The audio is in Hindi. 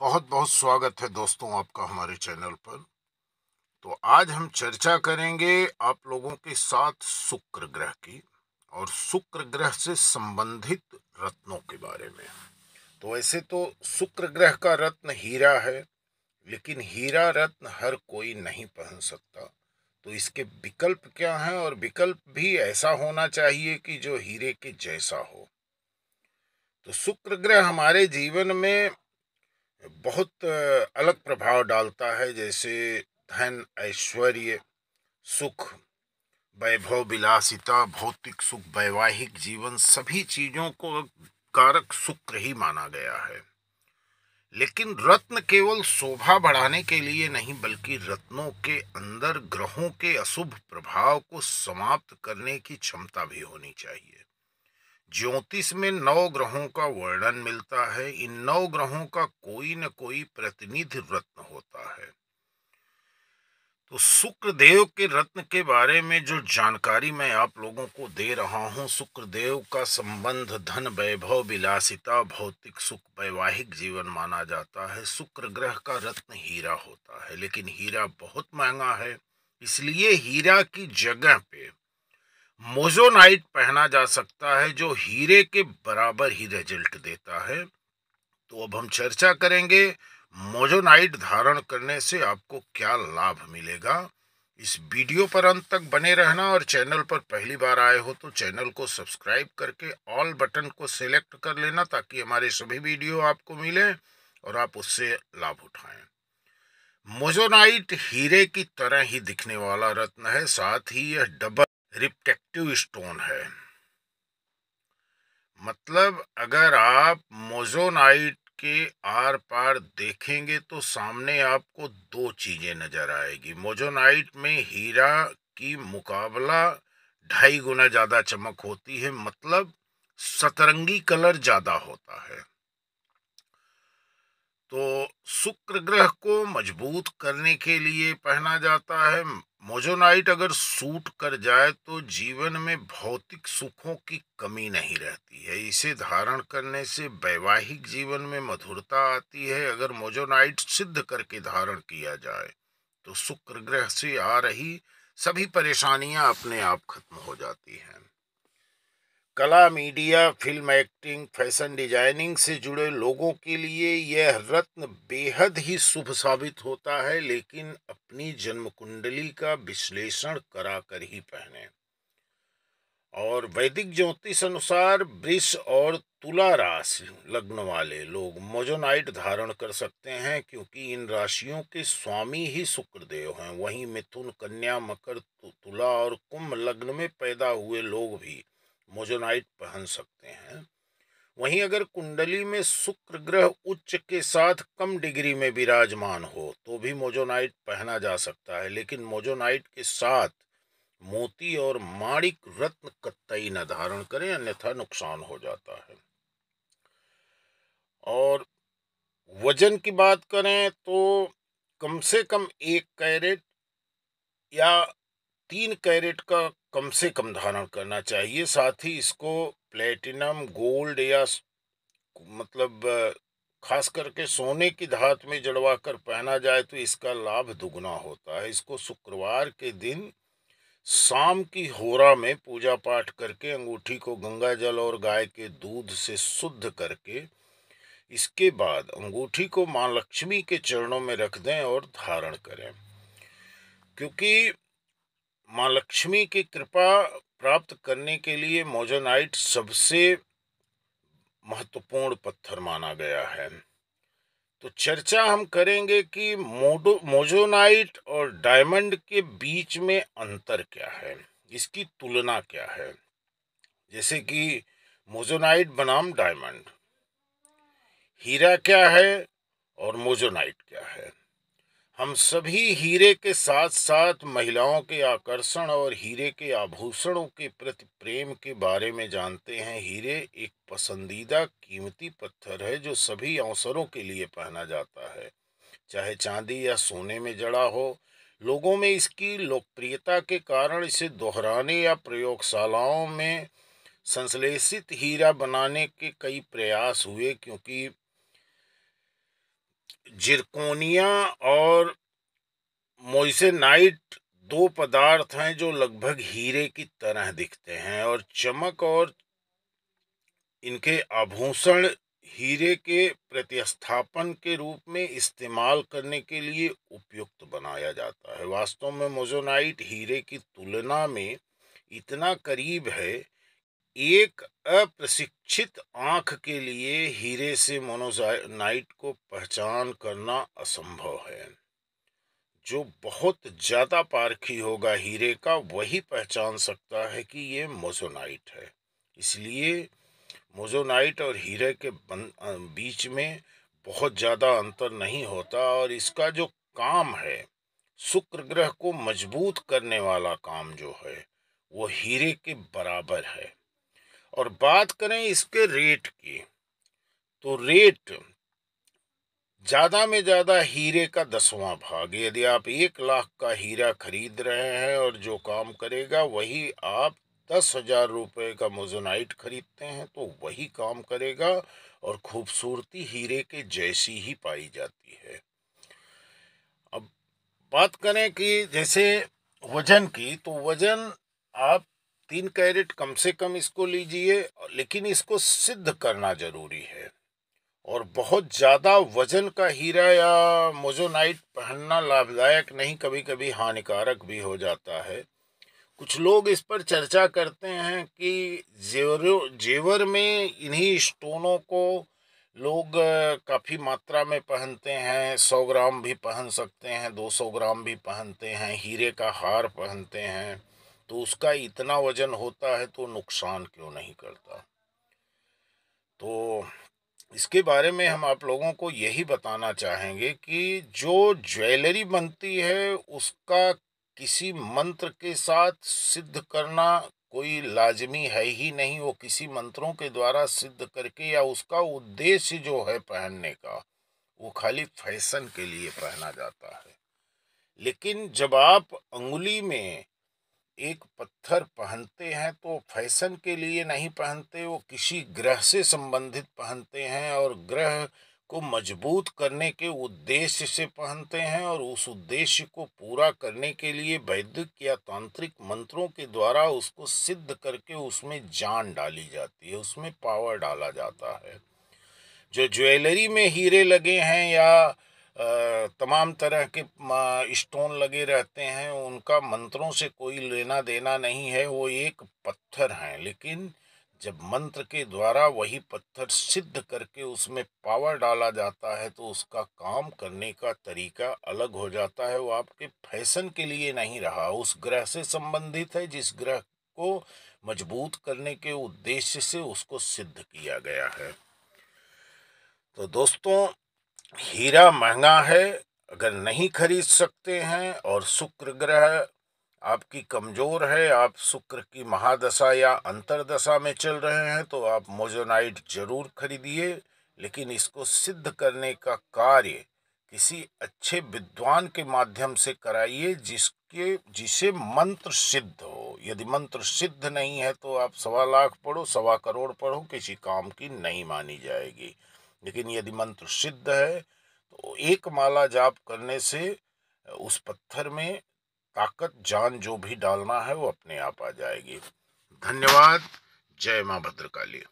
बहुत बहुत स्वागत है दोस्तों आपका हमारे चैनल पर। तो आज हम चर्चा करेंगे आप लोगों के साथ शुक्र ग्रह की और शुक्र ग्रह से संबंधित रत्नों के बारे में। तो ऐसे तो शुक्र ग्रह का रत्न हीरा है, लेकिन हीरा रत्न हर कोई नहीं पहन सकता। तो इसके विकल्प क्या हैं, और विकल्प भी ऐसा होना चाहिए कि जो हीरे के जैसा हो। तो शुक्र ग्रह हमारे जीवन में बहुत अलग प्रभाव डालता है, जैसे धन, ऐश्वर्य, सुख, वैभव, विलासिता, भौतिक सुख, वैवाहिक जीवन, सभी चीजों को कारक शुक्र ही माना गया है। लेकिन रत्न केवल शोभा बढ़ाने के लिए नहीं, बल्कि रत्नों के अंदर ग्रहों के अशुभ प्रभाव को समाप्त करने की क्षमता भी होनी चाहिए। ज्योतिष में 9 ग्रहों का वर्णन मिलता है। इन 9 ग्रहों का कोई न कोई प्रतिनिधि रत्न होता है। तो शुक्र देव के रत्न के बारे में जो जानकारी मैं आप लोगों को दे रहा हूं, शुक्र देव का संबंध धन, वैभव, विलासिता, भौतिक सुख, वैवाहिक जीवन माना जाता है। शुक्र ग्रह का रत्न हीरा होता है, लेकिन हीरा बहुत महंगा है, इसलिए हीरा की जगह पे मोजोनाइट पहना जा सकता है, जो हीरे के बराबर ही रिजल्ट देता है। तो अब हम चर्चा करेंगे मोजोनाइट धारण करने से आपको क्या लाभ मिलेगा। इस वीडियो पर अंत तक बने रहना, और चैनल पर पहली बार आए हो तो चैनल को सब्सक्राइब करके ऑल बटन को सिलेक्ट कर लेना, ताकि हमारे सभी वीडियो आपको मिले और आप उससे लाभ उठाएं। मोजोनाइट हीरे की तरह ही दिखने वाला रत्न है, साथ ही यह डबल रिफ्लेक्टिव स्टोन है। मतलब अगर आप मोजोनाइट के आर पार देखेंगे तो सामने आपको 2 चीजें नजर आएगी। मोजोनाइट में हीरा की मुकाबला 2.5 गुना ज्यादा चमक होती है, मतलब सतरंगी कलर ज्यादा होता है। तो शुक्र ग्रह को मजबूत करने के लिए पहना जाता है। मोजोनाइट अगर सूट कर जाए तो जीवन में भौतिक सुखों की कमी नहीं रहती है। इसे धारण करने से वैवाहिक जीवन में मधुरता आती है। अगर मोजोनाइट सिद्ध करके धारण किया जाए तो शुक्र ग्रह से आ रही सभी परेशानियां अपने आप खत्म हो जाती हैं। कला, media, film, acting, fashion designing से जुड़े लोगों के लिए यह रत्न बेहद ही शुभ साबित होता है, लेकिन अपनी जन्म कुंडली का विश्लेषण कराकर ही पहने। और वैदिक ज्योतिष अनुसार वृष और तुला राशि लग्न वाले लोग मोजोनाइट धारण कर सकते हैं, क्योंकि इन राशियों के स्वामी ही शुक्र देव हैं। वहीं मिथुन, कन्या, मकर, तुला और कुंभ लग्न में पैदा हुए लोग भी मोजोनाइट पहन सकते हैं। वहीं अगर कुंडली में शुक्र ग्रह उच्च के साथ कम डिग्री में विराजमान हो तो भी मोजोनाइट पहना जा सकता है, लेकिन मोजोनाइट के साथ मोती और माणिक रत्न कतई न धारण करें, अन्यथा नुकसान हो जाता है। और वजन की बात करें तो कम से कम 1 कैरेट या 3 कैरेट का कम से कम धारण करना चाहिए। साथ ही इसको प्लेटिनम, गोल्ड या मतलब खास करके सोने की धात में जड़वा कर पहना जाए तो इसका लाभ दुगना होता है। इसको शुक्रवार के दिन शाम की होरा में पूजा पाठ करके अंगूठी को गंगा जल और गाय के दूध से शुद्ध करके इसके बाद अंगूठी को मां लक्ष्मी के चरणों में रख दें और धारण करें, क्योंकि मां लक्ष्मी की कृपा प्राप्त करने के लिए मोजोनाइट सबसे महत्वपूर्ण पत्थर माना गया है। तो चर्चा हम करेंगे कि मोजोनाइट और डायमंड के बीच में अंतर क्या है, इसकी तुलना क्या है। जैसे कि मोजोनाइट बनाम डायमंड, हीरा क्या है और मोजोनाइट क्या है। हम सभी हीरे के साथ साथ महिलाओं के आकर्षण और हीरे के आभूषणों के प्रति प्रेम के बारे में जानते हैं। हीरे एक पसंदीदा कीमती पत्थर है जो सभी अवसरों के लिए पहना जाता है, चाहे चांदी या सोने में जड़ा हो। लोगों में इसकी लोकप्रियता के कारण इसे दोहराने या प्रयोगशालाओं में संश्लेषित हीरा बनाने के कई प्रयास हुए, क्योंकि जिरकोनिया और मोइसेनाइट दो पदार्थ हैं जो लगभग हीरे की तरह दिखते हैं और चमक और इनके आभूषण हीरे के प्रतिस्थापन के रूप में इस्तेमाल करने के लिए उपयुक्त बनाया जाता है। वास्तव में मोजोनाइट हीरे की तुलना में इतना करीब है, एक अप्रशिक्षित आंख के लिए हीरे से मोनोनाइट को पहचान करना असंभव है। जो बहुत ज्यादा पारखी होगा हीरे का, वही पहचान सकता है कि ये मोजोनाइट है। इसलिए मोजोनाइट और हीरे के बीच में बहुत ज़्यादा अंतर नहीं होता और इसका जो काम है, शुक्र ग्रह को मजबूत करने वाला काम जो है, वो हीरे के बराबर है। और बात करें इसके रेट की, तो रेट ज़्यादा में ज़्यादा हीरे का 10वां भाग। यदि आप 1 लाख का हीरा खरीद रहे हैं और जो काम करेगा, वही आप 10,000 रुपये का मोजोनाइट खरीदते हैं तो वही काम करेगा और खूबसूरती हीरे के जैसी ही पाई जाती है। अब बात करें कि जैसे वजन की, तो वजन आप 3 कैरेट कम से कम इसको लीजिए, लेकिन इसको सिद्ध करना जरूरी है। और बहुत ज़्यादा वजन का हीरा या मोजोनाइट पहनना लाभदायक नहीं, कभी कभी हानिकारक भी हो जाता है। कुछ लोग इस पर चर्चा करते हैं कि जेवर में इन्हीं स्टोनों को लोग काफ़ी मात्रा में पहनते हैं। 100 ग्राम भी पहन सकते हैं, 200 ग्राम भी पहनते हैं। हीरे का हार पहनते हैं, तो उसका इतना वजन होता है तो नुकसान क्यों नहीं करता। तो इसके बारे में हम आप लोगों को यही बताना चाहेंगे कि जो ज्वेलरी बनती है, उसका किसी मंत्र के साथ सिद्ध करना कोई लाजमी है ही नहीं। वो किसी मंत्रों के द्वारा सिद्ध करके, या उसका उद्देश्य जो है पहनने का, वो खाली फैशन के लिए पहना जाता है। लेकिन जब आप अंगुली में एक पत्थर पहनते हैं तो फैशन के लिए नहीं पहनते, वो किसी ग्रह से संबंधित पहनते हैं और ग्रह को मजबूत करने के उद्देश्य से पहनते हैं। और उस उद्देश्य को पूरा करने के लिए वैदिक या तांत्रिक मंत्रों के द्वारा उसको सिद्ध करके उसमें जान डाली जाती है, उसमें पावर डाला जाता है। जो ज्वेलरी में हीरे लगे हैं या तमाम तरह के स्टोन लगे रहते हैं, उनका मंत्रों से कोई लेना देना नहीं है, वो एक पत्थर हैं। लेकिन जब मंत्र के द्वारा वही पत्थर सिद्ध करके उसमें पावर डाला जाता है, तो उसका काम करने का तरीका अलग हो जाता है। वो आपके फैशन के लिए नहीं रहा, उस ग्रह से संबंधित है जिस ग्रह को मजबूत करने के उद्देश्य से उसको सिद्ध किया गया है। तो दोस्तों, हीरा महंगा है, अगर नहीं खरीद सकते हैं और शुक्र ग्रह आपकी कमजोर है, आप शुक्र की महादशा या अंतरदशा में चल रहे हैं, तो आप मोजोनाइट जरूर खरीदिए। लेकिन इसको सिद्ध करने का कार्य किसी अच्छे विद्वान के माध्यम से कराइए, जिसे मंत्र सिद्ध हो। यदि मंत्र सिद्ध नहीं है तो आप 1.25 लाख पढ़ो, 1.25 करोड़ पढ़ो, किसी काम की नहीं मानी जाएगी। लेकिन यदि मंत्र सिद्ध है तो एक माला जाप करने से उस पत्थर में ताकत, जान जो भी डालना है वो अपने आप आ जाएगी। धन्यवाद। जय मां भद्रकाली।